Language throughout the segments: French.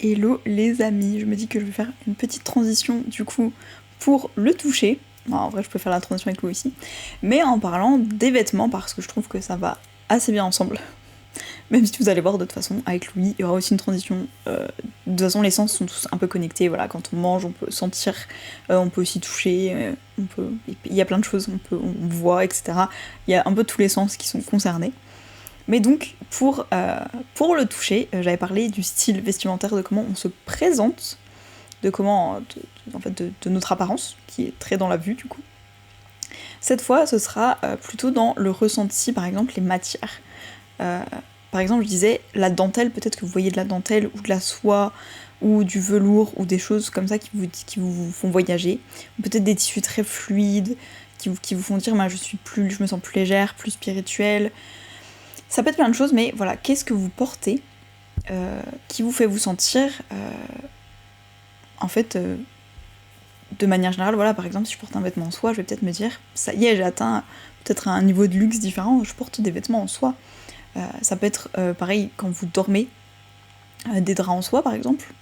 Hello les amis, je me dis que je vais faire une petite transition du coup pour le toucher. Bon, en vrai je peux faire la transition avec lui aussi, mais en parlant des vêtements parce que je trouve que ça va assez bien ensemble. Même si vous allez voir de toute façon avec Louis, il y aura aussi une transition. De toute façon les sens sont tous un peu connectés, voilà, quand on mange on peut sentir, on peut aussi toucher, il y a plein de choses, on voit, etc. Il y a un peu tous les sens qui sont concernés. Mais donc, pour le toucher, j'avais parlé du style vestimentaire, de comment on se présente, de comment, en fait, de notre apparence, qui est très dans la vue du coup. Cette fois, ce sera plutôt dans le ressenti, par exemple, les matières. Euh, Par exemple, je disais, la dentelle, peut-être que vous voyez de la dentelle, ou de la soie, ou du velours, ou des choses comme ça qui vous font voyager. Ou peut-être des tissus très fluides, qui vous font dire, bah, je me sens plus légère, plus spirituelle. Ça peut être plein de choses, mais voilà, qu'est-ce que vous portez qui vous fait vous sentir, en fait, de manière générale, voilà, par exemple, si je porte un vêtement en soie, je vais peut-être me dire, ça y est, j'ai atteint peut-être un niveau de luxe différent, je porte des vêtements en soie. Ça peut être pareil quand vous dormez, des draps en soie par exemple,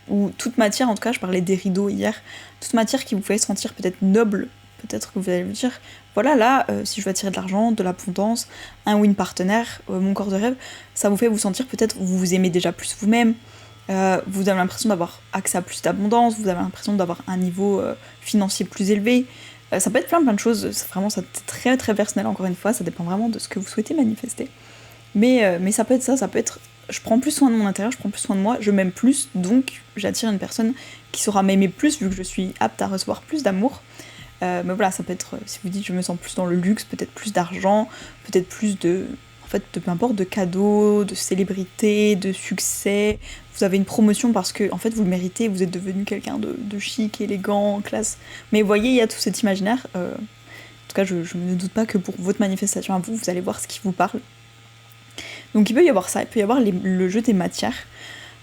ou toute matière, en tout cas, je parlais des rideaux hier, toute matière qui vous fait sentir peut-être noble, peut-être que vous allez vous dire, voilà, là, si je veux attirer de l'argent, de l'abondance, un ou une partenaire, mon corps de rêve, ça vous fait vous sentir peut-être, vous vous aimez déjà plus vous-même, vous avez l'impression d'avoir accès à plus d'abondance, vous avez l'impression d'avoir un niveau financier plus élevé. Ça peut être plein de choses, vraiment, c'est très très personnel, encore une fois, ça dépend vraiment de ce que vous souhaitez manifester. Mais ça peut être ça peut être je prends plus soin de mon intérieur, je prends plus soin de moi, je m'aime plus, donc j'attire une personne qui saura m'aimer plus vu que je suis apte à recevoir plus d'amour. Mais voilà, ça peut être, si vous dites je me sens plus dans le luxe, peut-être plus d'argent, peut-être plus en fait, de peu importe, de cadeaux, de célébrités, de succès. Vous avez une promotion parce que, en fait, vous le méritez, vous êtes devenu quelqu'un de chic, élégant, classe. Mais vous voyez, il y a tout cet imaginaire. En tout cas, je ne doute pas que pour votre manifestation à vous, vous allez voir ce qui vous parle. Donc il peut y avoir ça, il peut y avoir le jeu des matières.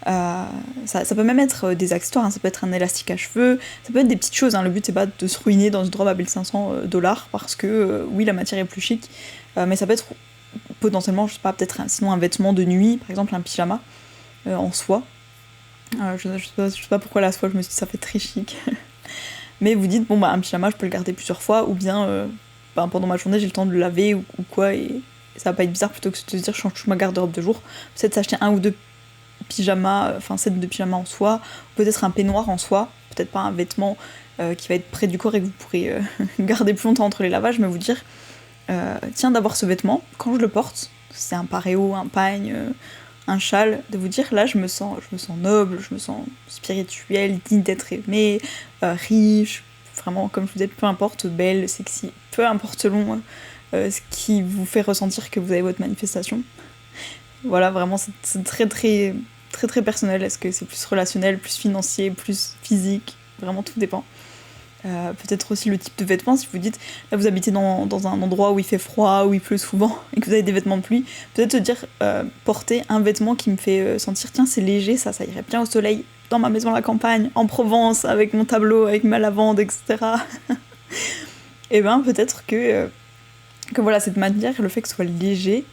Ça peut même être des accessoires, hein, ça peut être un élastique à cheveux, ça peut être des petites choses, hein. Le but c'est pas de se ruiner dans une robe à 1500 $ parce que oui la matière est plus chic, mais ça peut être potentiellement, je sais pas, peut-être sinon un vêtement de nuit, par exemple un pyjama en soie. Je sais pas pourquoi la soie, je me suis dit ça fait très chic. Mais vous dites bon bah un pyjama je peux le garder plusieurs fois ou bien pendant ma journée j'ai le temps de le laver ou quoi et ça va pas être bizarre plutôt que de se dire je change toute ma garde-robe de jour. Peut-être s'acheter un ou deux pyjamas, enfin set de pyjamas en soie, peut-être un peignoir en soie, peut-être pas un vêtement qui va être près du corps et que vous pourrez garder plus longtemps entre les lavages, mais vous dire tiens d'avoir ce vêtement, quand je le porte, c'est un paréo, un pagne, un châle, de vous dire là je me sens noble, je me sens spirituelle, digne d'être aimée, riche, vraiment comme je vous disais, peu importe, belle, sexy, peu importe selon ce qui vous fait ressentir que vous avez votre manifestation. Voilà, vraiment c'est très très très très personnel. Est-ce que c'est plus relationnel, plus financier, plus physique? Vraiment tout dépend. Peut-être aussi le type de vêtements, si vous dites, là vous habitez dans un endroit où il fait froid, où il pleut souvent, et que vous avez des vêtements de pluie, peut-être se dire, porter un vêtement qui me fait sentir, tiens c'est léger, ça irait bien au soleil, dans ma maison à la campagne, en Provence, avec mon tableau, avec ma lavande, etc. Et ben peut-être que voilà, cette matière, le fait que ce soit léger,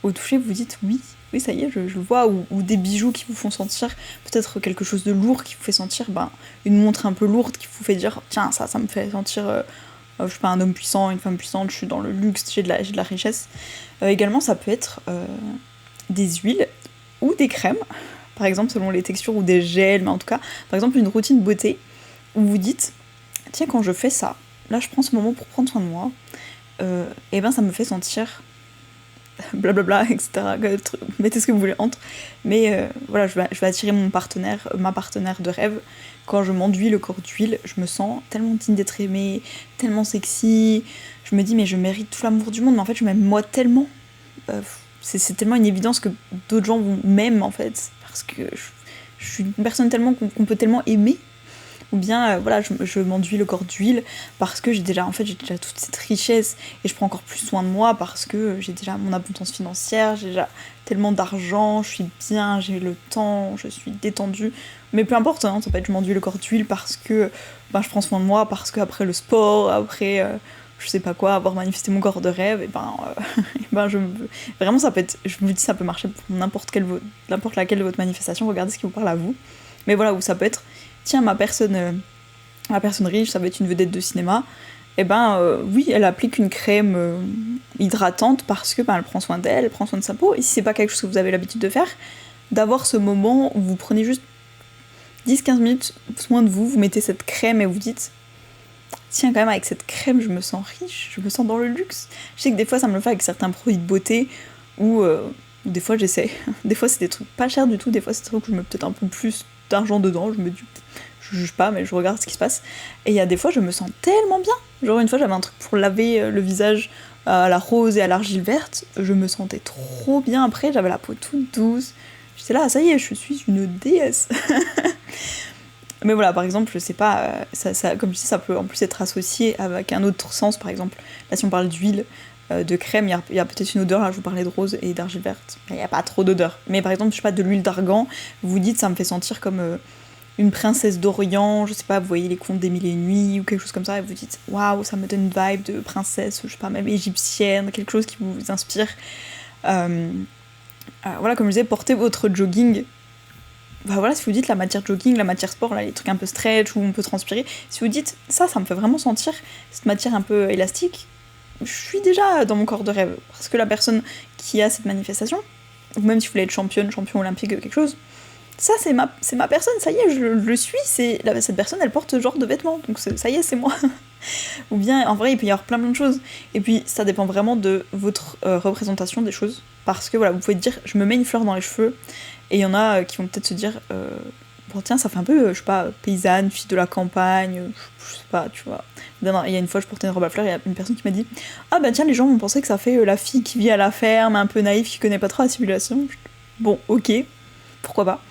au toucher vous dites oui, oui ça y est, je le vois, ou des bijoux qui vous font sentir peut-être quelque chose de lourd qui vous fait sentir une montre un peu lourde qui vous fait dire tiens ça me fait sentir je suis pas un homme puissant, une femme puissante, je suis dans le luxe, j'ai de la richesse. Également ça peut être des huiles ou des crèmes, par exemple selon les textures ou des gels, mais en tout cas par exemple une routine beauté où vous dites tiens quand je fais ça, là je prends ce moment pour prendre soin de moi, et ben ça me fait sentir blablabla, etc. Mettez ce que vous voulez entre. Mais voilà, je vais attirer mon partenaire, ma partenaire de rêve. Quand je m'enduis le corps d'huile, je me sens tellement digne d'être aimée, tellement sexy. Je me dis, mais je mérite tout l'amour du monde, mais en fait, je m'aime moi tellement. C'est tellement une évidence que d'autres gens m'aiment, en fait. Parce que je suis une personne tellement qu'on peut tellement aimer. Ou bien voilà, je m'enduis le corps d'huile parce que j'ai déjà toute cette richesse et je prends encore plus soin de moi parce que j'ai déjà mon abondance financière, j'ai déjà tellement d'argent, je suis bien, j'ai le temps, je suis détendue. Mais peu importe, ça peut être je m'enduis le corps d'huile parce que je prends soin de moi, parce que après le sport, après je je sais pas quoi, avoir manifesté mon corps de rêve, et ben vraiment ça peut être, je vous dis, ça peut marcher pour n'importe laquelle de votre manifestation, regardez ce qui vous parle à vous. Mais voilà, où ça peut être, tiens, ma personne riche, ça va être une vedette de cinéma, et oui, elle applique une crème hydratante parce que elle prend soin d'elle, elle prend soin de sa peau, et si c'est pas quelque chose que vous avez l'habitude de faire, d'avoir ce moment où vous prenez juste 10-15 minutes soin de vous, vous mettez cette crème et vous dites tiens, quand même, avec cette crème, je me sens riche, je me sens dans le luxe. Je sais que des fois, ça me le fait avec certains produits de beauté, ou des fois, j'essaie. Des fois, c'est des trucs pas chers du tout, des fois, c'est des trucs où je mets peut-être un peu plus d'argent dedans, je me dis, je juge pas, mais je regarde ce qui se passe. Et il y a des fois, je me sens tellement bien. Genre, une fois, j'avais un truc pour laver le visage à la rose et à l'argile verte, je me sentais trop bien après, j'avais la peau toute douce. J'étais là, ça y est, je suis une déesse. Mais voilà, par exemple, je sais pas, comme je dis, ça peut en plus être associé avec un autre sens, par exemple. Là, si on parle d'huile, de crème, il y a peut-être une odeur, là, je vous parlais de rose et d'argile verte. Il n'y a pas trop d'odeur. Mais par exemple, je sais pas, de l'huile d'argan, vous vous dites, ça me fait sentir comme une princesse d'Orient, je sais pas, vous voyez les contes d'Émile et une nuit, ou quelque chose comme ça, et vous dites, waouh, ça me donne une vibe de princesse, je sais pas, même égyptienne, quelque chose qui vous inspire. Voilà, comme je disais, portez votre jogging. Voilà, si vous dites la matière jogging, la matière sport, là, les trucs un peu stretch où on peut transpirer, si vous dites ça me fait vraiment sentir cette matière un peu élastique, je suis déjà dans mon corps de rêve. Parce que la personne qui a cette manifestation, ou même si vous voulez être champion olympique ou quelque chose, ça c'est ma personne, ça y est, je le suis, cette personne elle porte ce genre de vêtements, donc ça y est, c'est moi. Ou bien, en vrai, il peut y avoir plein de choses. Et puis, ça dépend vraiment de votre représentation des choses. Parce que voilà, vous pouvez dire, je me mets une fleur dans les cheveux, et il y en a qui vont peut-être se dire, bon tiens, ça fait un peu, je sais pas, paysanne, fille de la campagne, je sais pas, tu vois. Il y a une fois, je portais une robe à fleurs, et il y a une personne qui m'a dit, ah bah tiens, les gens vont penser que ça fait la fille qui vit à la ferme, un peu naïve, qui connaît pas trop la civilisation. Bon, ok, pourquoi pas.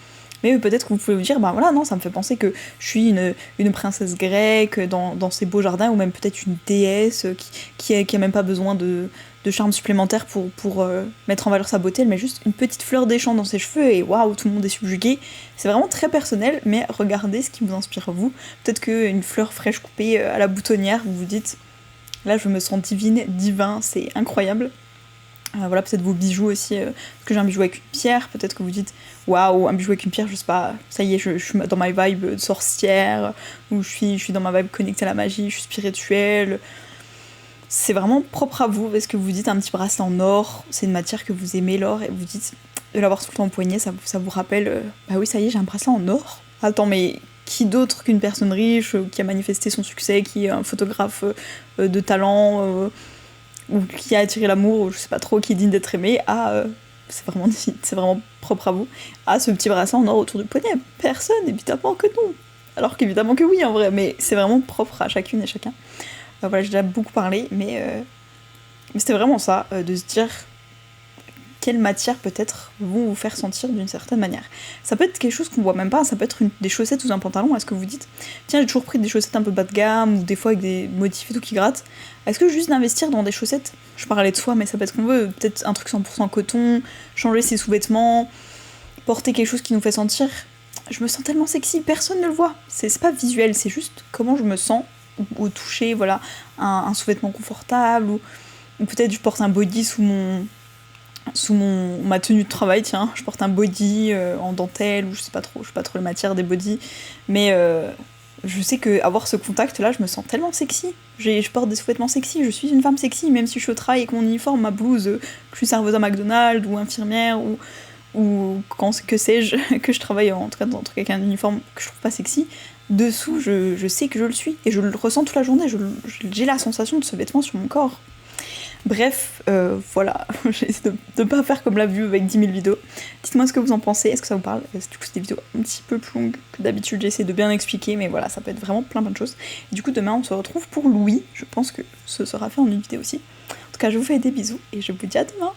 Mais peut-être que vous pouvez vous dire, voilà, non, ça me fait penser que je suis une princesse grecque dans ces beaux jardins, ou même peut-être une déesse qui a même pas besoin de charme supplémentaire pour mettre en valeur sa beauté, elle met juste une petite fleur des champs dans ses cheveux et waouh, tout le monde est subjugué. C'est vraiment très personnel, mais regardez ce qui vous inspire vous. Peut-être qu'une fleur fraîche coupée à la boutonnière, vous vous dites, là je me sens divin, c'est incroyable. Voilà, peut-être vos bijoux aussi, parce que j'ai un bijou avec une pierre, peut-être que vous dites waouh, un bijou avec une pierre, je sais pas, ça y est, je suis dans ma vibe de sorcière, ou je suis dans ma vibe connectée à la magie, je suis spirituelle. C'est vraiment propre à vous, est-ce que vous dites un petit bracelet en or, c'est une matière que vous aimez, l'or, et vous dites de l'avoir tout le temps au poignet, ça vous rappelle, bah oui, ça y est, j'ai un bracelet en or. Attends, mais qui d'autre qu'une personne riche, qui a manifesté son succès, qui est un photographe de talent, ou qui a attiré l'amour, ou je sais pas trop, qui est digne d'être aimé, c'est vraiment propre à vous, ce petit bracelet en or autour du poignet. Personne, évidemment que non. Alors qu'évidemment que oui, en vrai, mais c'est vraiment propre à chacune et chacun. Voilà, j'ai déjà beaucoup parlé, mais c'était vraiment ça, de se dire quelle matière peut-être vont vous faire sentir d'une certaine manière. Ça peut être quelque chose qu'on voit même pas, ça peut être des chaussettes ou un pantalon, est-ce que vous dites tiens, j'ai toujours pris des chaussettes un peu bas de gamme, ou des fois avec des motifs et tout qui grattent, est-ce que juste d'investir dans des chaussettes, je parlais de soi, mais ça peut être qu'on veut, peut-être un truc 100% coton, changer ses sous-vêtements, porter quelque chose qui nous fait sentir, je me sens tellement sexy, personne ne le voit, c'est pas visuel, c'est juste comment je me sens au toucher, voilà, un sous-vêtement confortable, ou peut-être je porte un body sous ma tenue de travail, tiens, je porte un body en dentelle, ou je sais pas trop la matière des bodys, mais je sais que avoir ce contact là, je me sens tellement sexy, je porte des sous-vêtements sexy, je suis une femme sexy, même si je suis au travail avec mon uniforme, ma blouse, que je suis serveuse à McDonald's, ou infirmière, ou que sais-je, que je travaille en tout cas dans un truc avec un uniforme que je trouve pas sexy, dessous je sais que je le suis, et je le ressens toute la journée, j'ai la sensation de ce vêtement sur mon corps. Bref, voilà, j'essaie de pas faire comme la vue avec 10 000 vidéos. Dites-moi ce que vous en pensez, est-ce que ça vous parle? Du coup, c'est des vidéos un petit peu plus longues que d'habitude, j'essaie de bien expliquer, mais voilà, ça peut être vraiment plein de choses. Et du coup, demain, on se retrouve pour Louis, je pense que ce sera fait en une vidéo aussi. En tout cas, je vous fais des bisous, et je vous dis à demain.